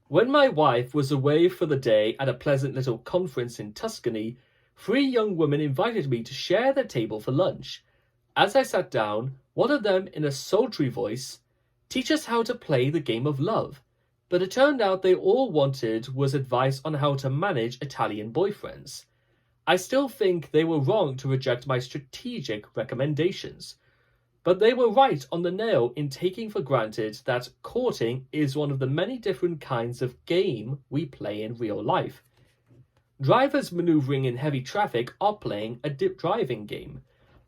When my wife was away for the day at a pleasant little conference in Tuscany, three young women invited me to share their table for lunch. As I sat down, one of them, in a sultry voice, "Teach us how to play the game of love." But it turned out they all wanted was advice on how to manage Italian boyfriends. I still think they were wrong to reject my strategic recommendations. But they were right on the nail in taking for granted that courting is one of the many different kinds of game we play in real life. Drivers maneuvering in heavy traffic are playing a driving game.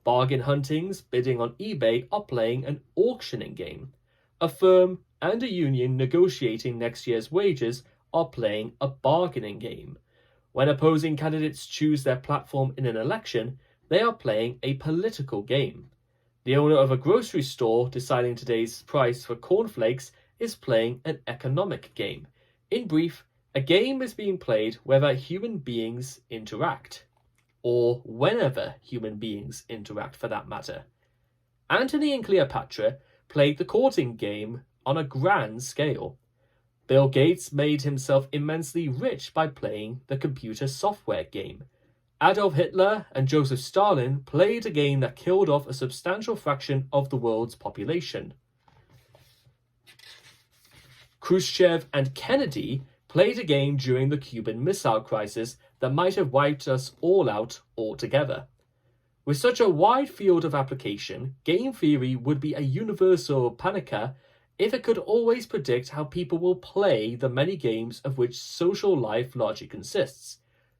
Bargain huntings bidding on eBay are playing an auctioning game. A firm and a union negotiating next year's wages are playing a bargaining game. When opposing candidates choose their platform in an election, they are playing a political game. The owner of a grocery store deciding today's price for cornflakes is playing an economic game. In brief, a game is being played whether human beings interact, or whenever human beings interact for that matter. Antony and Cleopatra played the courting game on a grand scale. Bill Gates made himself immensely rich by playing the computer software game. Adolf Hitler and Joseph Stalin played a game that killed off a substantial fraction of the world's population. Khrushchev and Kennedy played a game during the Cuban Missile Crisis that might have wiped us all out altogether. With such a wide field of application, game theory would be a universal panacea if it could always predict how people will play the many games of which social life largely consists.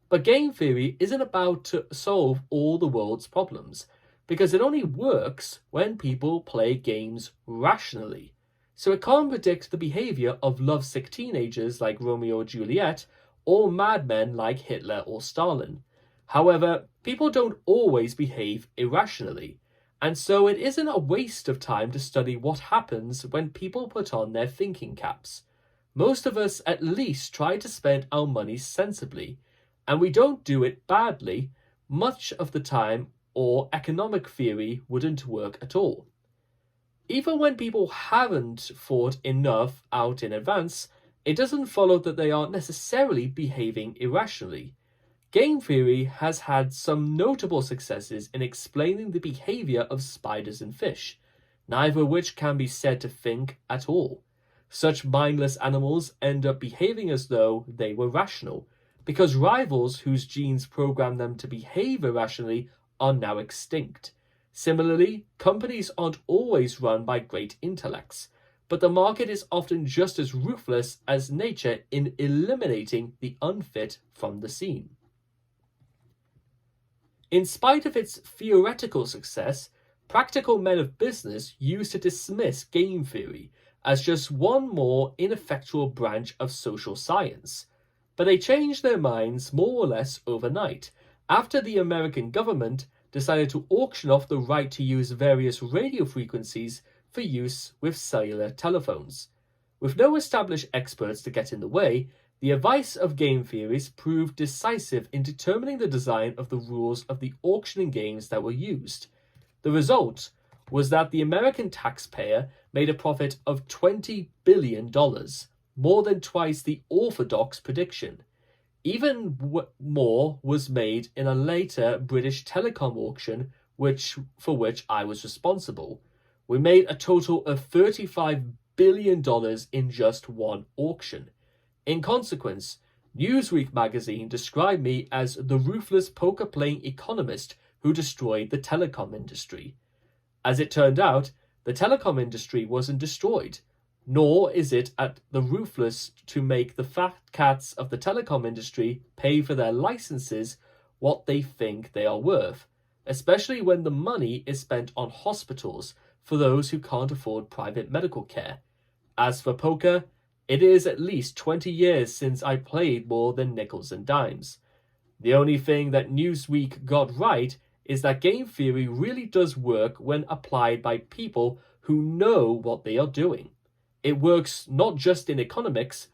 But game theory isn't about to solve all the world's problems, because it only works when people play games rationally. So it can't predict the behavior of lovesick teenagers like Romeo or Juliet, or madmen like Hitler or Stalin. However, people don't always behave irrationally, and so it isn't a waste of time to study what happens when people put on their thinking caps. Most of us at least try to spend our money sensibly, and we don't do it badly much of the time, or economic theory wouldn't work at all. Even when people haven't thought enough out in advance, it doesn't follow that they are necessarily behaving irrationally. Game theory has had some notable successes in explaining the behavior of spiders and fish, neither of which can be said to think at all. Such mindless animals end up behaving as though they were rational, because rivals whose genes program them to behave irrationally are now extinct. Similarly, companies aren't always run by great intellects, but the market is often just as ruthless as nature in eliminating the unfit from the scene. In spite of its theoretical success, practical men of business used to dismiss game theory as just one more ineffectual branch of social science. But they changed their minds more or less overnight, after the American government decided to auction off the right to use various radio frequencies for use with cellular telephones. With no established experts to get in the way, the advice of game theories proved decisive in determining the design of the rules of the auctioning games that were used. The result was that the American taxpayer made a profit of $20 billion, more than twice the orthodox prediction. Even more was made in a later British telecom auction, for which I was responsible. We made a total of $35 billion in just one auction. In consequence, Newsweek magazine described me as the ruthless poker-playing economist who destroyed the telecom industry. As it turned out, the telecom industry wasn't destroyed, nor is it at the ruthless to make the fat cats of the telecom industry pay for their licenses what they think they are worth, especially when the money is spent on hospitals for those who can't afford private medical care. As for poker, it is at least 20 years since I played more than nickels and dimes. The only thing that Newsweek got right is that game theory really does work when applied by people who know what they are doing. It works not just in economics,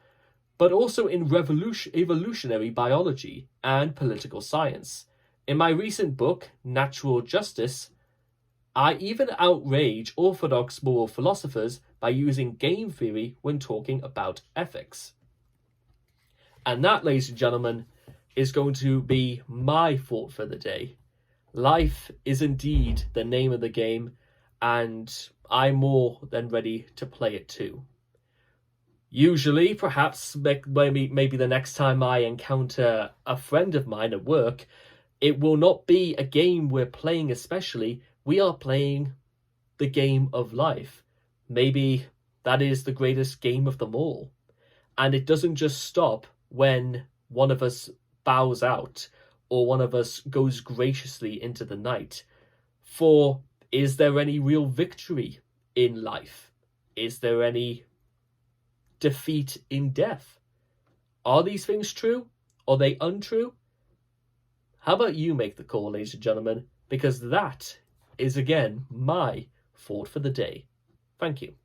but also in evolutionary biology and political science. In my recent book, Natural Justice, I even outrage orthodox moral philosophers by using game theory when talking about ethics. And that, ladies and gentlemen, is going to be my thought for the day. Life is indeed the name of the game, and I'm more than ready to play it too. Usually, perhaps maybe the next time I encounter a friend of mine at work, it will not be a game we're playing especially, we are playing the game of life. Maybe that is the greatest game of them all. And it doesn't just stop when one of us bows out or one of us goes graciously into the night. For is there any real victory in life? Is there any defeat in death? Are these things true? Are they untrue? How about you make the call, ladies and gentlemen, because that is again my thought for the day. Thank you.